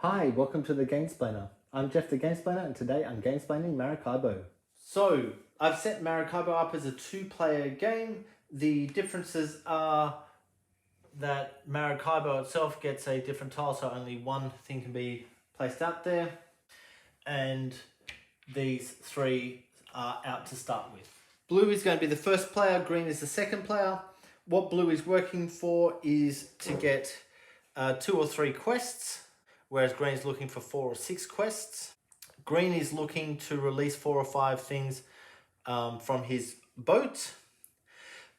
Hi, welcome to the Gamesplainer. I'm Jeff the Gamesplainer and today I'm Gamesplaining Maracaibo. So, I've set Maracaibo up as a 2-player game. The differences are that Maracaibo itself gets a different tile, so only one thing can be placed out there. And these three are out to start with. Blue is going to be the first player, green is the second player. What blue is working for is to get 2 or 3 quests, whereas green is looking for 4 or 6 quests. Green is looking to release 4 or 5 things from his boat.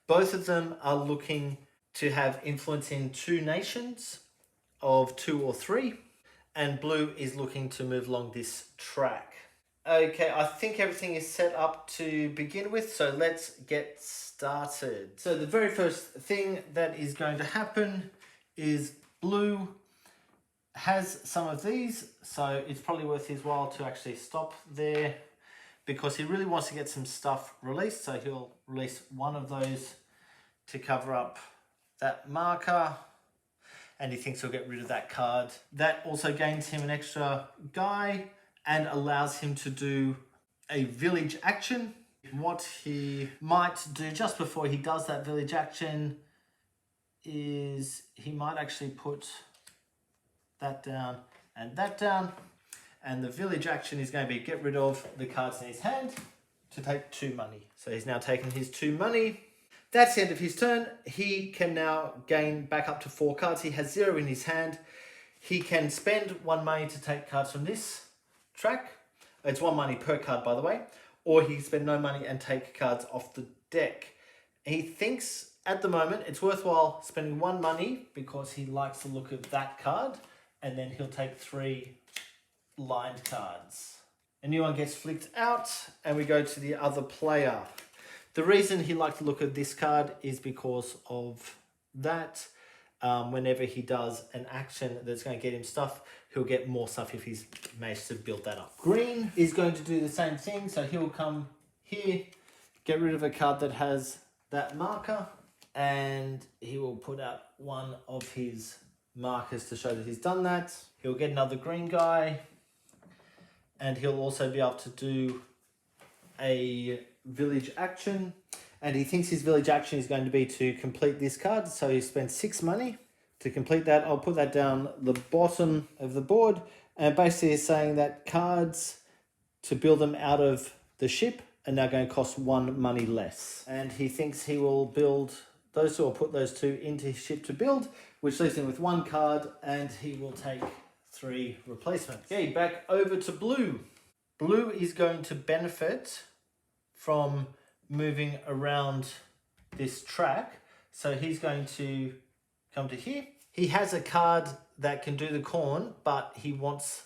Both of them are looking to have influence in 2 nations of 2 or 3. And blue is looking to move along this track. Okay, I think everything is set up to begin with, so let's get started. So the very first thing that is going to happen is blue has some of these, so it's probably worth his while to actually stop there because he really wants to get some stuff released, so he'll release one of those to cover up that marker, and he thinks he'll get rid of that card. That also gains him an extra guy and allows him to do a village action. What he might do just before he does that village action is he might actually put that down and that down, and the village action is going to be get rid of the cards in his hand to take 2 money. So he's now taken his 2 money. That's the end of his turn. He can now gain back up to 4 cards. He has 0 in his hand. He can spend 1 money to take cards from this track. It's 1 money per card, by the way. Or he can spend no money and take cards off the deck. He thinks at the moment it's worthwhile spending 1 money because he likes the look of that card, and then he'll take 3 lined cards. A new one gets flicked out and we go to the other player. The reason he liked the look of this card is because of that. Whenever he does an action that's going to get him stuff, he'll get more stuff if he's managed to build that up. Green is going to do the same thing, so he'll come here, get rid of a card that has that marker, and he will put out one of his markers to show that he's done that. He'll get another green guy, and he'll also be able to do a village action, and he thinks his village action is going to be to complete this card, so he spends 6 money to complete that. I'll put that down the bottom of the board, and basically is saying that cards to build them out of the ship are now going to cost 1 money less, and he thinks he will build those 2 or put those 2 into his ship to build, which leaves him with 1 card, and he will take 3 replacements. Okay, back over to blue. Blue is going to benefit from moving around this track, so he's going to come to here. He has a card that can do the corn, but he wants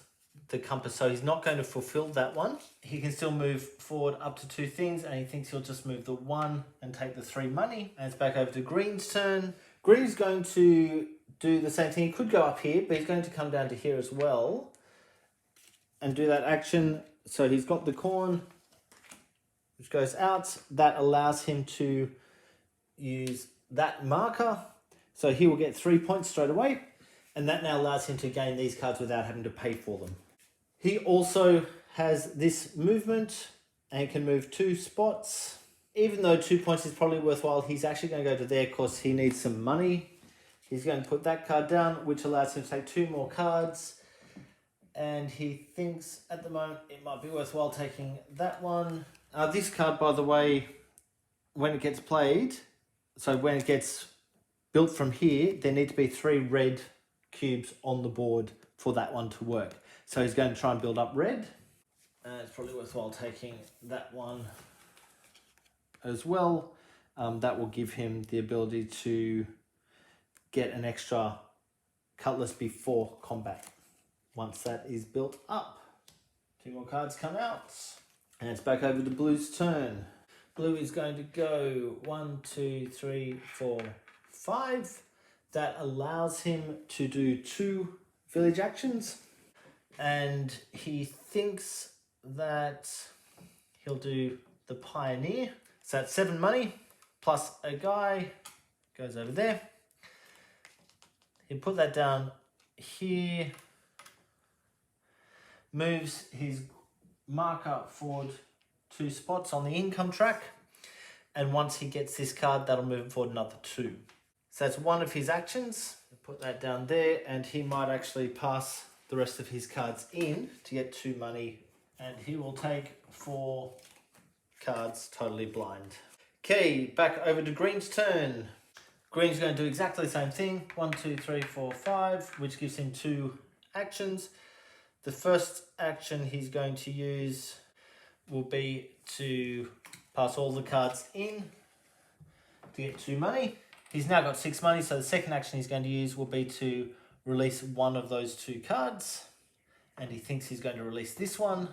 the compass, so he's not going to fulfill that one. He can still move forward up to 2 things, and he thinks he'll just move the 1 and take the 3 money. And it's back over to green's turn. Green's going to do the same thing. He could go up here, but he's going to come down to here as well and do that action. So he's got the corn, which goes out. That allows him to use that marker. So he will get 3 points straight away. And that now allows him to gain these cards without having to pay for them. He also has this movement and can move 2 spots. Even though 2 points is probably worthwhile, he's actually going to go to there because he needs some money. He's going to put that card down, which allows him to take 2 more cards. And he thinks at the moment it might be worthwhile taking that one. This card, by the way, when it gets played, so when it gets built from here, there need to be 3 red cubes on the board for that one to work. So he's going to try and build up red. It's probably worthwhile taking that one as well. That will give him the ability to get an extra cutlass before combat once that is built up. 2 more cards come out. And it's back over to blue's turn. Blue is going to go 1, 2, 3, 4, 5. That allows him to do 2 village actions. And he thinks that he'll do the pioneer. So that's 7 money plus a guy goes over there. He'll put that down here moves his marker forward 2 spots on the income track. And once he gets this card, that'll move him forward another 2. So that's one of his actions. Put that down there, and he might actually pass the rest of his cards in to get 2 money. And he will take 4 cards totally blind. Okay, back over to Green's turn. Green's going to do exactly the same thing. 1, 2, 3, 4, 5, which gives him 2 actions. The first action he's going to use will be to pass all the cards in to get 2 money. He's now got 6 money, so the second action he's going to use will be to release one of those 2 cards. And he thinks he's going to release this one.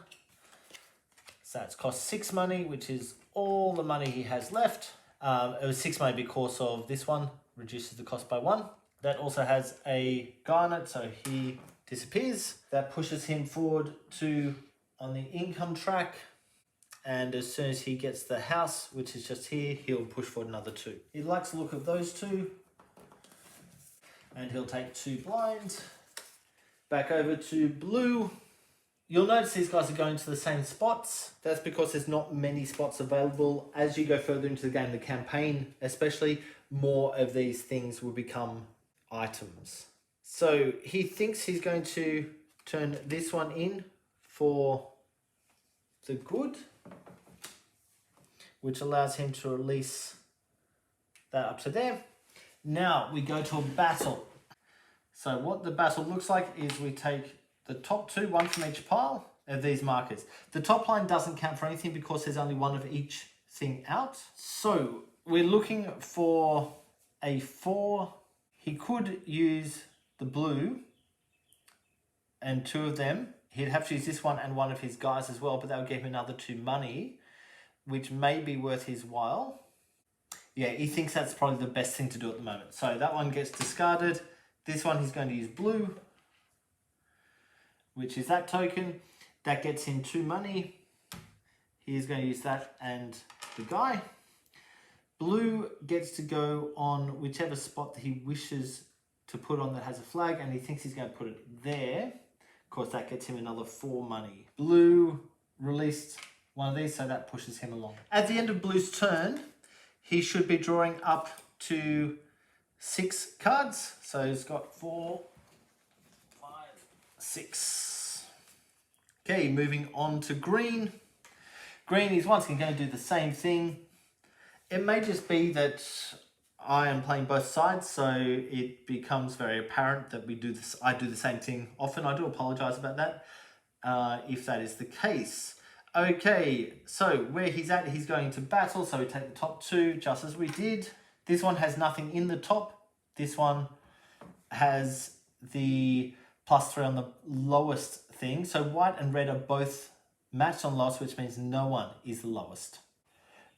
So it's cost 6 money, which is all the money he has left. It was 6 money because of this one, reduces the cost by 1. That also has a guy on it, so he disappears. That pushes him forward to on the income track. And as soon as he gets the house, which is just here, he'll push forward another 2. He likes the look of those 2. And he'll take 2 blinds. Back over to blue. You'll notice these guys are going to the same spots. That's because there's not many spots available. As you go further into the game, the campaign especially, more of these things will become items. So he thinks he's going to turn this one in for the good, which allows him to release that up to there. Now we go to a battle. So what the battle looks like is we take the top 2, 1 from each pile of these markers. The top line doesn't count for anything because there's only 1 of each thing out. So we're looking for a 4. He could use the blue and 2 of them. He'd have to use this one and 1 of his guys as well, but that would give him another 2 money, which may be worth his while. Yeah, he thinks that's probably the best thing to do at the moment. So that one gets discarded. This one he's going to use blue, which is that token. That gets him 2 money. He's going to use that and the guy. Blue gets to go on whichever spot that he wishes to put on that has a flag, and he thinks he's going to put it there. Of course, that gets him another 4 money. Blue released one of these, so that pushes him along. At the end of Blue's turn, he should be drawing up to 6 cards. So he's got 4, 5, 6. Okay, moving on to green. Green is once again going to do the same thing. It may just be that I am playing both sides, so it becomes very apparent that we do this. I do the same thing often. I do apologize about that if that is the case. Okay, so where he's at, he's going to battle. So we take the top 2, just as we did. This one has nothing in the top. This one has the +3 on the lowest thing. So white and red are both matched on lowest, which means no one is the lowest.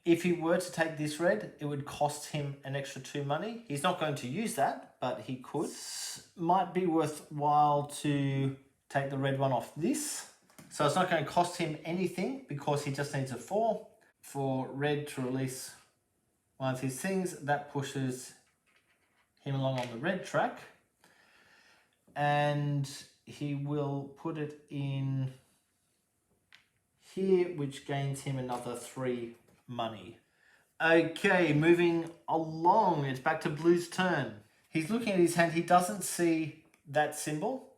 If he were to take this red, it would cost him an extra 2 money. He's not going to use that, but he could. Might be worthwhile to take the red one off this. So it's not going to cost him anything because he just needs a 4 for red to release one of his things. That pushes him along on the red track. And he will put it in here, which gains him another 3 money. Okay, moving along. It's back to Blue's turn. He's looking at his hand. He doesn't see that symbol.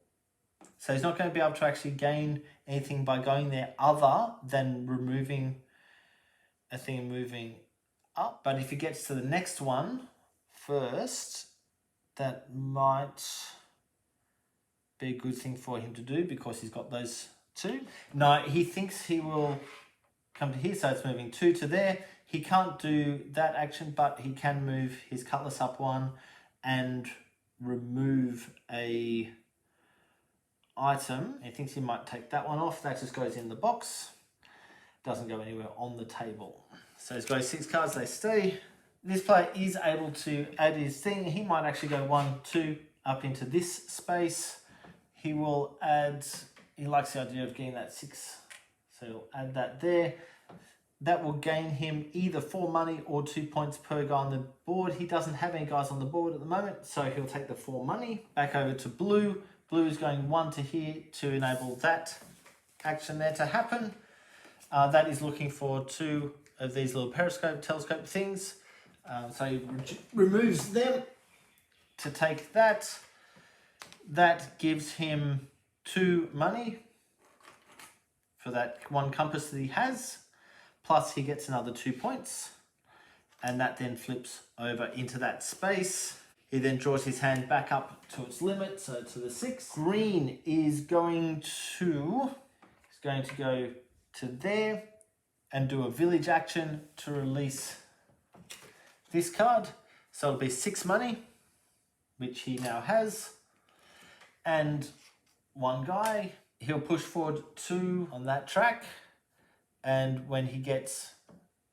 So he's not going to be able to actually gain anything by going there other than removing a thing and moving up. But if he gets to the next one first, that might be a good thing for him to do because he's got those 2. No, he thinks he will come to here, so it's moving 2 to there. He can't do that action, but he can move his cutlass up 1 and remove a item. He thinks he might take that one off. That just goes in the box. Doesn't go anywhere on the table. So he's got 6 cards, they stay. This player is able to add his thing. He might actually go 1, 2 up into this space. He will add, he likes the idea of getting that 6. So he'll add that there. That will gain him either 4 money or 2 points per guy on the board. He doesn't have any guys on the board at the moment, so he'll take the 4 money. Back over to blue. Blue is going 1 to here to enable that action there to happen. That is looking for 2 of these little telescope things. So he removes them to take that. That gives him 2 money for that 1 compass that he has. Plus he gets another 2 points. And that then flips over into that space. He then draws his hand back up to its limit, so to the 6. Green is going to go to there and do a village action to release this card. So it'll be 6 money, which he now has. And 1 guy, he'll push forward 2 on that track. And when he gets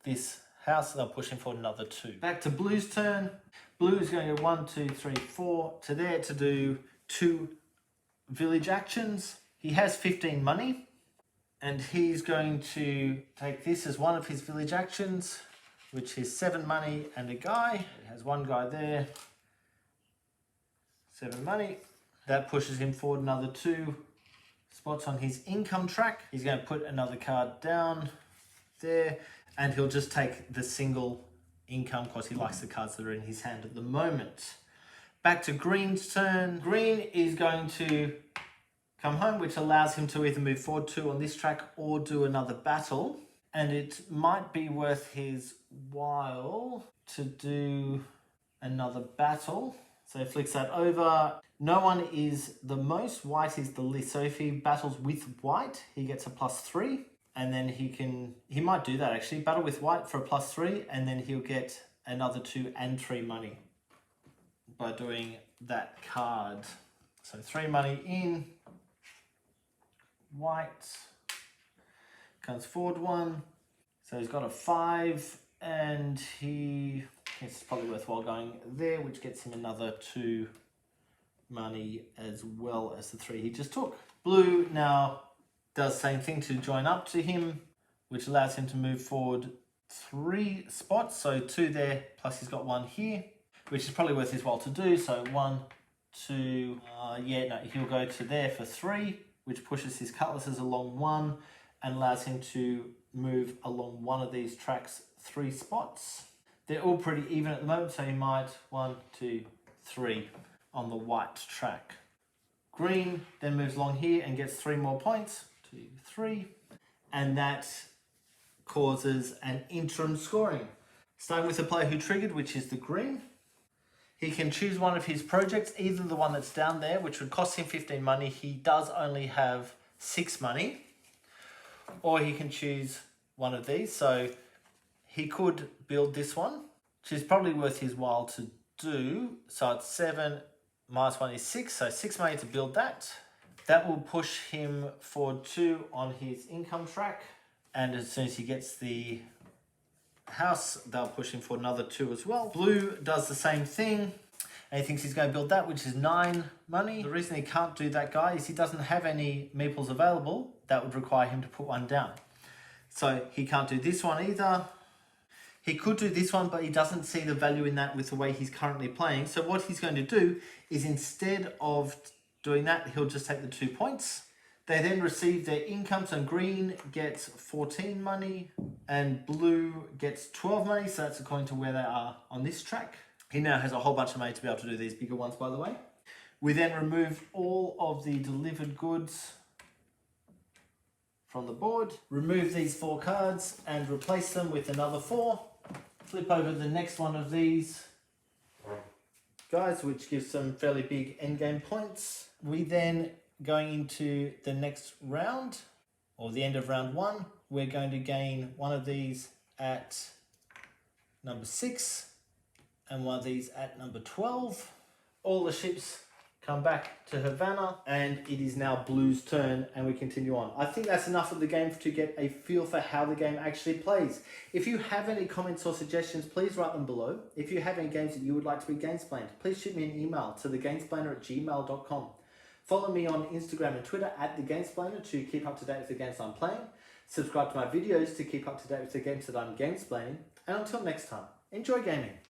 this house, they'll push him forward another 2. Back to Blue's turn. Blue is going to go 1, 2, 3, 4 to there to do 2 village actions. He has 15 money. And he's going to take this as one of his village actions, which is 7 money and a guy. He has 1 guy there. 7 money. That pushes him forward another 2 spots on his income track. He's going to put another card down there, and he'll just take the single income because he likes the cards that are in his hand at the moment. Back to Green's turn. Green is going to come home, which allows him to either move forward 2 on this track or do another battle. And it might be worth his while to do another battle. So he flicks that over. No one is the most, white is the least. So if he battles with white, he gets a +3. And then he might do that actually, battle with white for a +3, and then he'll get another 2 and 3 money by doing that card. So 3 money in, white, comes forward 1. So he's got a 5, and it's probably worthwhile going there, which gets him another 2 money as well as the 3 he just took. Blue now does the same thing to join up to him, which allows him to move forward 3 spots. So 2 there, plus he's got 1 here, which is probably worth his while to do. So 1, 2, he'll go to there for 3, which pushes his cutlasses along 1 and allows him to move along one of these tracks 3 spots. They're all pretty even at the moment, so he might 1, 2, 3 on the white track. Green then moves along here and gets 3 more points, 2, 3, and that causes an interim scoring. Starting with the player who triggered, which is the green. He can choose one of his projects, either the one that's down there, which would cost him 15 money. He does only have 6 money. Or he can choose one of these. So he could build this one, which is probably worth his while to do. So it's 7 minus 1 is 6. So 6 money to build that. That will push him forward 2 on his income track. And as soon as he gets the house, they'll push him for another 2 as well. Blue does the same thing, and he thinks he's going to build that, which is 9 money. The reason he can't do that guy is he doesn't have any meeples available. That would require him to put 1 down. So he can't do this one either. He could do this one, but he doesn't see the value in that with the way he's currently playing. So what he's going to do is, instead of doing that, he'll just take the 2 points. They then receive their income. So green gets 14 money and blue gets 12 money. So that's according to where they are on this track. He now has a whole bunch of money to be able to do these bigger ones, by the way. We then remove all of the delivered goods from the board. Remove these 4 cards and replace them with another 4. Flip over the next one of these guys, which gives some fairly big endgame points. We then, going into the next round, or the end of round 1, we're going to gain one of these at number 6 and one of these at number 12. All the ships come back to Havana, and it is now Blue's turn, and we continue on. I think that's enough of the game to get a feel for how the game actually plays. If you have any comments or suggestions, please write them below. If you have any games that you would like to be Gamesplained, please shoot me an email to thegamesplainer@gmail.com. Follow me on Instagram and Twitter @thegamesplainer to keep up to date with the games I'm playing. Subscribe to my videos to keep up to date with the games that I'm gamesplaining. And until next time, enjoy gaming.